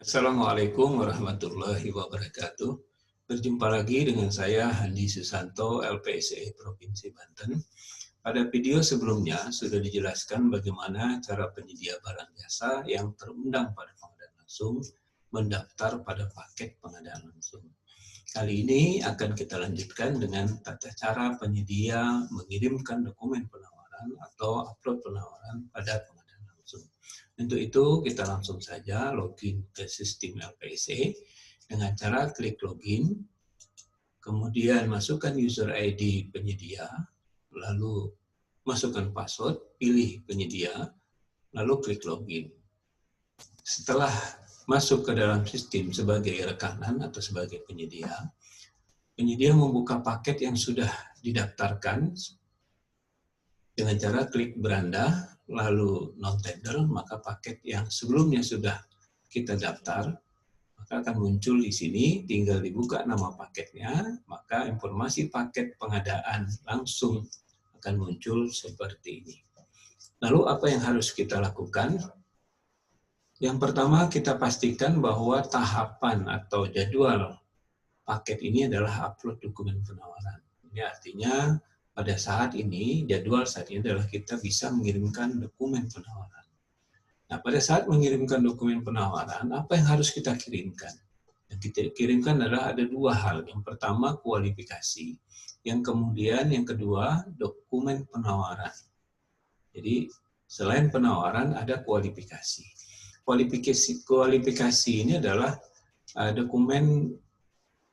Assalamualaikum warahmatullahi wabarakatuh. Berjumpa lagi dengan saya Handi Susanto, LPSE Provinsi Banten. Pada video sebelumnya sudah dijelaskan bagaimana cara penyedia barang jasa yang terundang pada pengadaan langsung mendaftar pada paket pengadaan langsung. Kali ini akan kita lanjutkan dengan tata cara penyedia mengirimkan dokumen penawaran atau upload penawaran pada pengadaan langsung. Untuk itu kita langsung saja login ke sistem LPSE dengan cara klik login, kemudian masukkan user ID penyedia, lalu masukkan password, pilih penyedia, lalu klik login. Setelah masuk ke dalam sistem sebagai rekanan atau sebagai penyedia, penyedia membuka paket yang sudah didaftarkan dengan cara klik beranda, lalu non-tender, maka paket yang sebelumnya sudah kita daftar, maka akan muncul di sini, tinggal dibuka nama paketnya, maka informasi paket pengadaan langsung akan muncul seperti ini. Lalu apa yang harus kita lakukan? Yang pertama kita pastikan bahwa tahapan atau jadwal paket ini adalah upload dokumen penawaran. Ini artinya pada saat ini, jadwal saat ini adalah kita bisa mengirimkan dokumen penawaran. Nah, pada saat mengirimkan dokumen penawaran, apa yang harus kita kirimkan? Yang kita kirimkan adalah ada dua hal. Yang pertama, kualifikasi. Yang kemudian, yang kedua, dokumen penawaran. Jadi, selain penawaran, ada kualifikasi. Kualifikasi ini adalah dokumen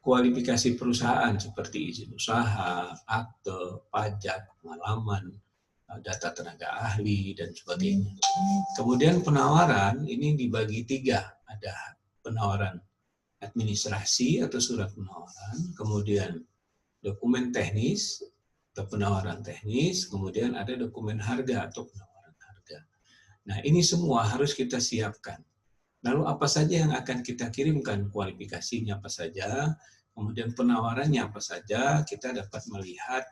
kualifikasi perusahaan seperti izin usaha, akte, pajak, pengalaman, data tenaga ahli, dan sebagainya. Kemudian penawaran ini dibagi tiga. Ada penawaran administrasi atau surat penawaran, kemudian dokumen teknis atau penawaran teknis, kemudian ada dokumen harga atau penawaran harga. Nah, ini semua harus kita siapkan. Lalu apa saja yang akan kita kirimkan, kualifikasinya apa saja, kemudian penawarannya apa saja, kita dapat melihat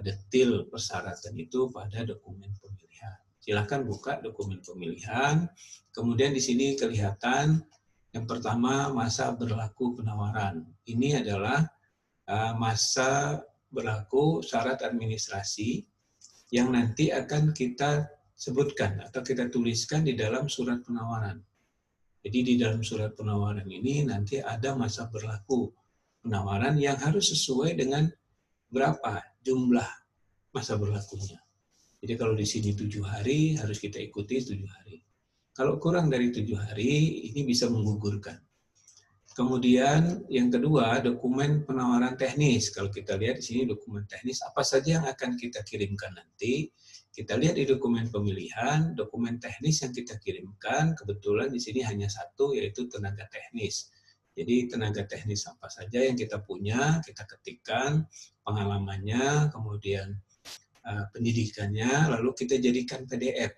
detail persyaratan itu pada dokumen pemilihan. Silakan buka dokumen pemilihan, kemudian di sini kelihatan yang pertama masa berlaku penawaran. Ini adalah masa berlaku syarat administrasi yang nanti akan kita sebutkan atau kita tuliskan di dalam surat penawaran. Jadi di dalam surat penawaran ini nanti ada masa berlaku penawaran yang harus sesuai dengan berapa jumlah masa berlakunya. Jadi kalau di sini 7 hari harus kita ikuti 7 hari. Kalau kurang dari 7 hari ini bisa menggugurkan. Kemudian yang kedua dokumen penawaran teknis. Kalau kita lihat di sini dokumen teknis apa saja yang akan kita kirimkan nanti. Kita lihat di dokumen pemilihan, dokumen teknis yang kita kirimkan, kebetulan di sini hanya satu, yaitu tenaga teknis. Jadi tenaga teknis apa saja yang kita punya, kita ketikkan pengalamannya, kemudian pendidikannya, lalu kita jadikan PDF,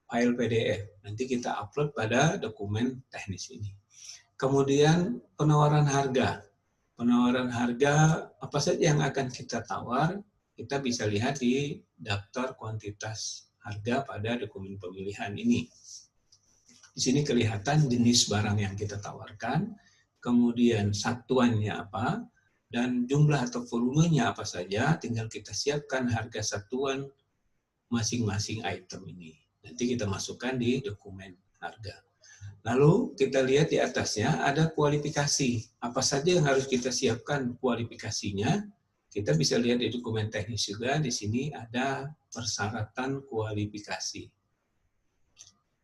file PDF. Nanti kita upload pada dokumen teknis ini. Kemudian penawaran harga. Penawaran harga apa saja yang akan kita tawar, kita bisa lihat di daftar kuantitas harga pada dokumen pemilihan ini. Di sini kelihatan jenis barang yang kita tawarkan, kemudian satuannya apa, dan jumlah atau volumenya apa saja, tinggal kita siapkan harga satuan masing-masing item ini. Nanti kita masukkan di dokumen harga. Lalu kita lihat di atasnya ada kualifikasi. Apa saja yang harus kita siapkan kualifikasinya? Kita bisa lihat di dokumen teknis juga, di sini ada persyaratan kualifikasi.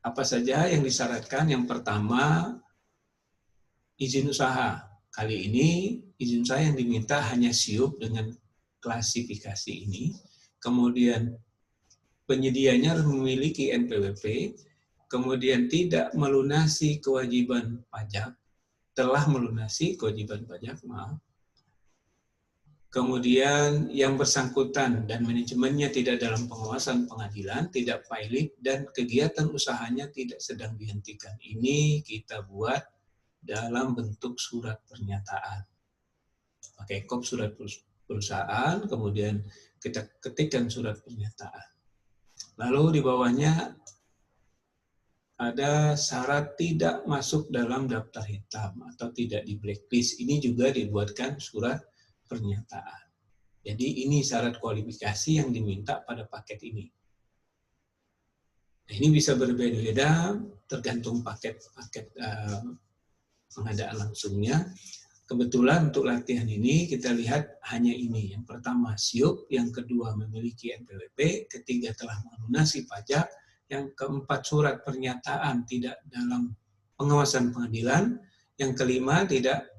Apa saja yang disyaratkan? Yang pertama, izin usaha. Kali ini izin usaha yang diminta hanya SIUP dengan klasifikasi ini. Kemudian penyedianya harus memiliki NPWP, kemudian tidak melunasi kewajiban pajak, telah melunasi kewajiban pajak, maaf. Kemudian yang bersangkutan dan manajemennya tidak dalam pengawasan pengadilan, tidak pilot, dan kegiatan usahanya tidak sedang dihentikan. Ini kita buat dalam bentuk surat pernyataan. Pakai kop surat perusahaan, kemudian kita ketikkan surat pernyataan. Lalu di bawahnya ada syarat tidak masuk dalam daftar hitam atau tidak di blacklist. Ini juga dibuatkan surat pernyataan. Jadi ini syarat kualifikasi yang diminta pada paket ini. Nah, ini bisa berbeda-beda tergantung paket pengadaan langsungnya. Kebetulan untuk latihan ini kita lihat hanya ini. Yang pertama SIUP, yang kedua memiliki NPWP, ketiga telah melunasi pajak, yang keempat surat pernyataan tidak dalam pengawasan pengadilan, yang kelima tidak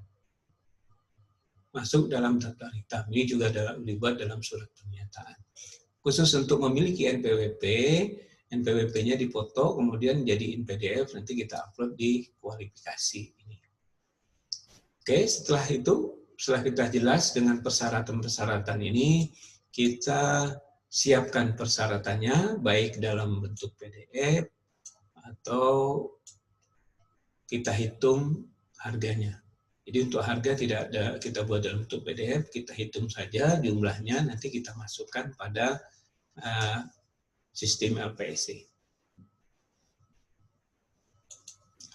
masuk dalam daftar hitam. Ini juga dibuat dalam surat pernyataan. Khusus untuk memiliki NPWP, NPWP-nya dipoto, kemudian jadiin PDF, nanti kita upload di kualifikasi ini. Oke, setelah itu, setelah kita jelas dengan persyaratan-persyaratan ini, kita siapkan persyaratannya, baik dalam bentuk PDF, atau kita hitung harganya. Jadi untuk harga tidak ada kita buat dalam bentuk PDF, kita hitung saja jumlahnya, nanti kita masukkan pada sistem LPSC.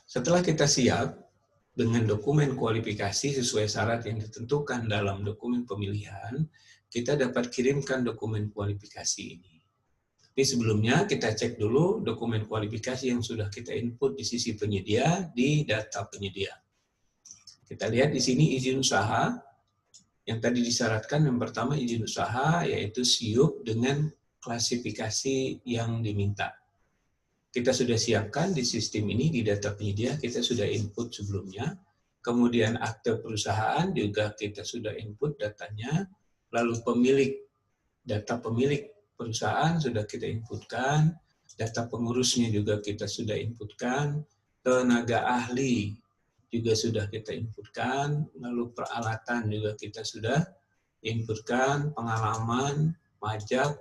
Setelah kita siap dengan dokumen kualifikasi sesuai syarat yang ditentukan dalam dokumen pemilihan, kita dapat kirimkan dokumen kualifikasi ini. Tapi sebelumnya kita cek dulu dokumen kualifikasi yang sudah kita input di sisi penyedia di data penyedia. Kita lihat di sini izin usaha, yang tadi disyaratkan yang pertama izin usaha yaitu SIUP dengan klasifikasi yang diminta. Kita sudah siapkan di sistem ini, di data penyedia, kita sudah input sebelumnya. Kemudian akte perusahaan juga kita sudah input datanya. Lalu data pemilik perusahaan sudah kita inputkan. Data pengurusnya juga kita sudah inputkan. Tenaga ahli juga sudah kita inputkan. Lalu peralatan juga kita sudah inputkan. Pengalaman, pajak.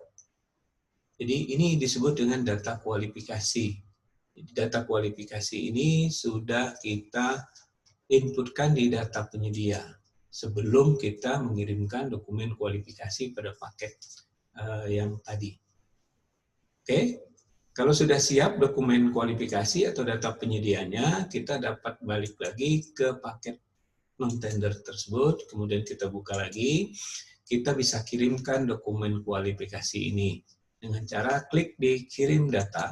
Jadi ini disebut dengan data kualifikasi. Data kualifikasi ini sudah kita inputkan di data penyedia sebelum kita mengirimkan dokumen kualifikasi pada paket yang tadi. Oke, kalau sudah siap dokumen kualifikasi atau data penyedianya, kita dapat balik lagi ke paket non-tender tersebut, kemudian kita buka lagi, kita bisa kirimkan dokumen kualifikasi ini dengan cara klik di kirim data,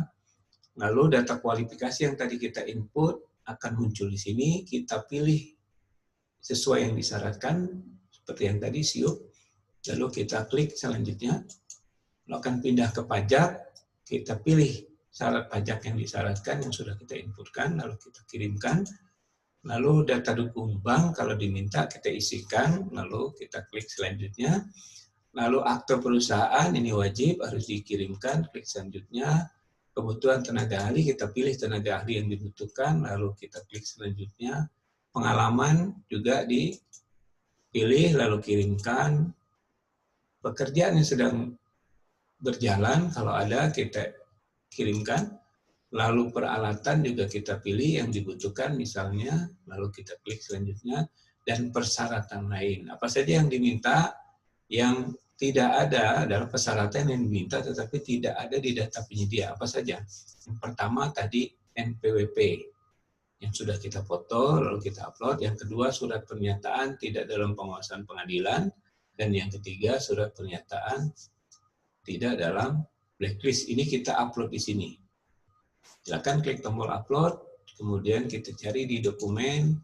lalu data kualifikasi yang tadi kita input akan muncul di sini, kita pilih sesuai yang disyaratkan, seperti yang tadi SIUP, lalu kita klik selanjutnya, lalu akan pindah ke pajak, kita pilih syarat pajak yang disyaratkan, yang sudah kita inputkan, lalu kita kirimkan, lalu data dukung bank kalau diminta kita isikan, lalu kita klik selanjutnya, lalu akte perusahaan ini wajib harus dikirimkan, klik selanjutnya. Kebutuhan tenaga ahli, kita pilih tenaga ahli yang dibutuhkan, lalu kita klik selanjutnya. Pengalaman juga dipilih, lalu kirimkan. Pekerjaan yang sedang berjalan, kalau ada kita kirimkan. Lalu peralatan juga kita pilih yang dibutuhkan misalnya, lalu kita klik selanjutnya. Dan persyaratan lain. Apa saja yang diminta, yang tidak ada adalah persyaratan yang diminta tetapi tidak ada di data penyedia. Apa saja? Yang pertama tadi NPWP yang sudah kita foto lalu kita upload. Yang kedua surat pernyataan tidak dalam pengawasan pengadilan. Dan yang ketiga surat pernyataan tidak dalam blacklist. Ini kita upload di sini. Silakan klik tombol upload, kemudian kita cari di dokumen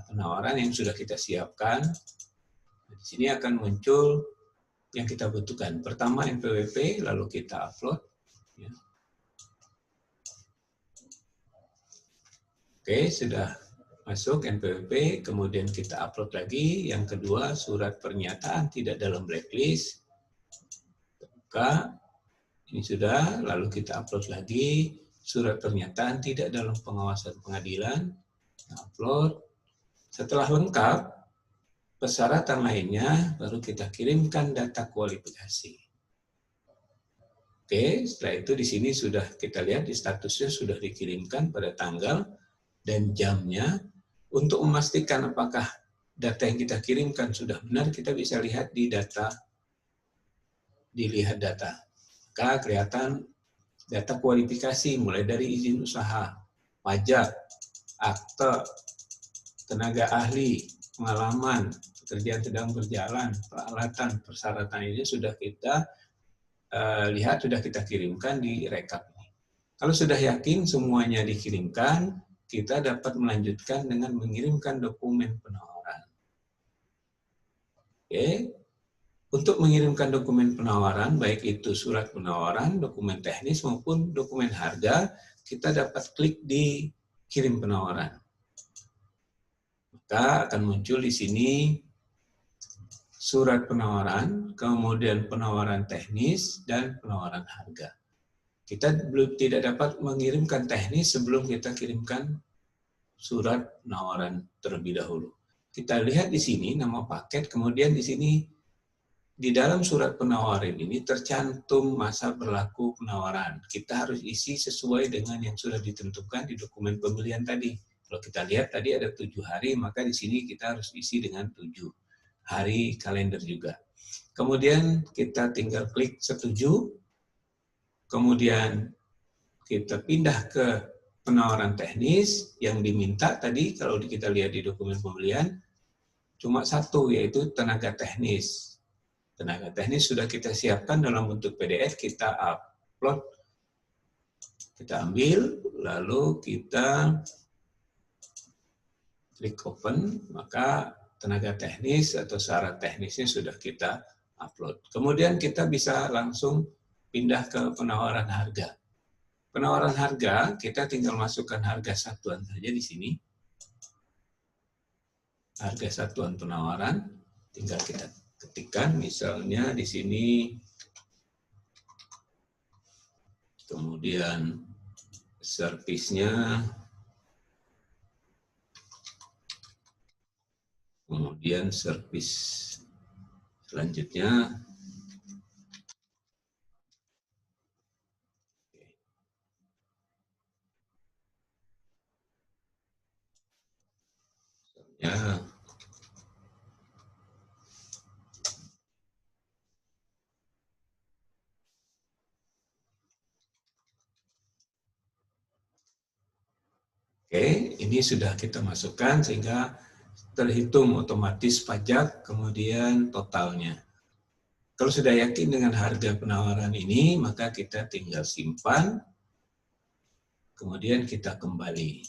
penawaran yang sudah kita siapkan. Di sini akan muncul yang kita butuhkan. Pertama NPWP, lalu kita upload. Ya. Oke, sudah masuk NPWP, kemudian kita upload lagi. Yang kedua, surat pernyataan tidak dalam blacklist. Buka, ini sudah, lalu kita upload lagi. Surat pernyataan tidak dalam pengawasan pengadilan. Upload. Setelah lengkap, persyaratan lainnya, baru kita kirimkan data kualifikasi. Oke, setelah itu di sini sudah kita lihat di statusnya sudah dikirimkan pada tanggal dan jamnya. Untuk memastikan apakah data yang kita kirimkan sudah benar, kita bisa lihat di data, dilihat data. Maka kelihatan data kualifikasi mulai dari izin usaha, pajak, akte, tenaga ahli, pengalaman, pekerjaan sedang berjalan, peralatan, persyaratan ini sudah kita lihat, sudah kita kirimkan di rekap ini. Kalau sudah yakin semuanya dikirimkan, kita dapat melanjutkan dengan mengirimkan dokumen penawaran. Oke. Untuk mengirimkan dokumen penawaran, baik itu surat penawaran, dokumen teknis maupun dokumen harga, kita dapat klik di kirim penawaran. Maka akan muncul di sini surat penawaran, kemudian penawaran teknis, dan penawaran harga. Kita tidak dapat mengirimkan teknis sebelum kita kirimkan surat penawaran terlebih dahulu. Kita lihat di sini nama paket, kemudian di sini di dalam surat penawaran ini tercantum masa berlaku penawaran. Kita harus isi sesuai dengan yang sudah ditentukan di dokumen pembelian tadi. Kalau kita lihat tadi ada 7 hari, maka di sini kita harus isi dengan 7 hari kalender juga. Kemudian kita tinggal klik setuju, kemudian kita pindah ke penawaran teknis yang diminta tadi. Kalau kita lihat di dokumen pembelian, cuma satu, yaitu tenaga teknis. Tenaga teknis sudah kita siapkan dalam bentuk PDF, kita upload, kita ambil, lalu kita klik open, maka tenaga teknis atau syarat teknisnya sudah kita upload. Kemudian kita bisa langsung pindah ke penawaran harga. Penawaran harga, kita tinggal masukkan harga satuan saja di sini. Harga satuan penawaran, tinggal kita ketikkan, misalnya di sini, kemudian servisnya, kemudian servis selanjutnya, ya. Oke, ini sudah kita masukkan sehingga terhitung otomatis pajak, kemudian totalnya. Kalau sudah yakin dengan harga penawaran ini, maka kita tinggal simpan, kemudian kita kembali.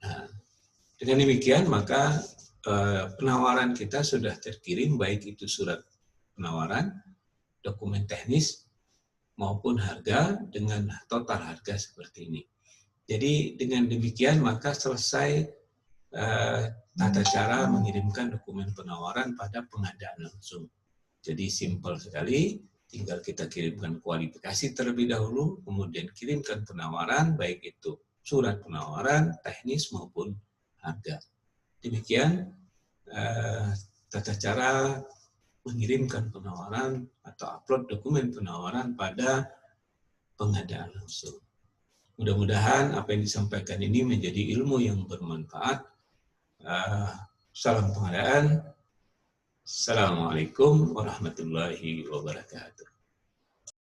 Nah, dengan demikian, maka penawaran kita sudah terkirim, baik itu surat penawaran, dokumen teknis, maupun harga dengan total harga seperti ini. Jadi dengan demikian maka selesai tata cara mengirimkan dokumen penawaran pada pengadaan langsung. Jadi simpel sekali, tinggal kita kirimkan kualifikasi terlebih dahulu, kemudian kirimkan penawaran, baik itu surat penawaran, teknis maupun harga. Demikian tata cara mengirimkan penawaran atau upload dokumen penawaran pada pengadaan langsung. Mudah-mudahan apa yang disampaikan ini menjadi ilmu yang bermanfaat. Salam pengadaan. Assalamualaikum warahmatullahi wabarakatuh.